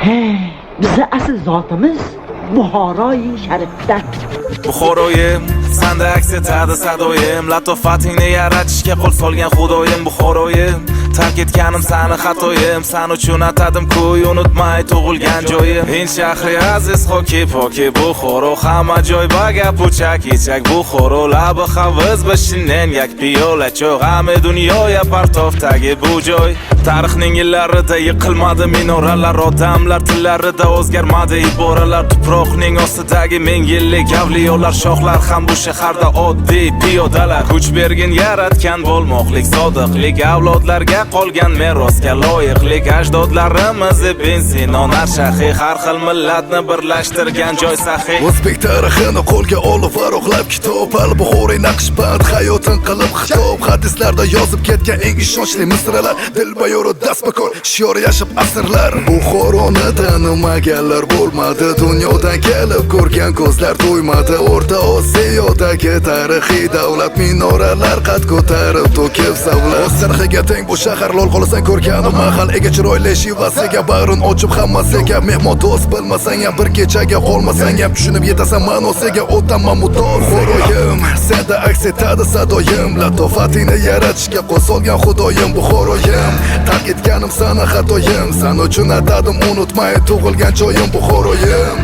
Bizi asl zotimiz Buxoroy sharifdan. Buxoroyim, sanda aks etadi sadoyim. Latofatingni yaratishga qo'l solgan xudoyim. Buxoroyim, tark etganim sani xatoyim. San uchun atadim ko'y, unutmay tug'ilgan joyim. Hind shahri aziz hoki poki Buxoro. Hamma joy bagap uchak ichak Buxoro. Labi haviz bishinen yak piyola cho'g'. Hamma dunyoya partovdagi bu joy. Tarixning yillarida yiqilmadi minoralar, odamlar tillarida o'zgarmadi iboralar. Tuproqning ostidagi ming yillik avliyolar, shohlar ham bu shaharda oddiy piyodalar. Kuch bergin yaratgan bo'lmoqlik, sodiqlik avlodlarga qolgan merosga loyiqlik. Ajdodlarimiz Ibn Sino Shahiy, har xil millatni birlashtirgan joy sahiy. O'zbek tarixini qo'lga olib varoqlab kitob, Al-Buxoriy naqshband hayotin qilib xitob. Hadislarda yozib ketgan eng ishonchli misralar, dilbayoru dastbakor shior yashab asrlar. Buxoroni tanimaganlar bo'lmadi, dunyodan kelib ko'rgan ko'zlar to'ymadi. O'rta Osiyodagi tarixiy davlat, minoralar qad ko'tarib to'kib savlat. O'z tarixiga teng bu shahar, lol qolasan ko'rganim mahal. Ega chiroyli shivasiga bag'rin ochib hammasiga mehmon do'st. Bilmasang ham bir kechaga, qolmasang ham tushunib yetasan ma'nosiga. O'taman mutoz Buxoroyim, senda aks etadi sadoyim. Latofatingni yaratishga qo'l solgan xudoyim. Buxoroyim, tark etganim sani xatoyim. San uchun atadim unutmay tug'ilgan joyim. Buxoroyim.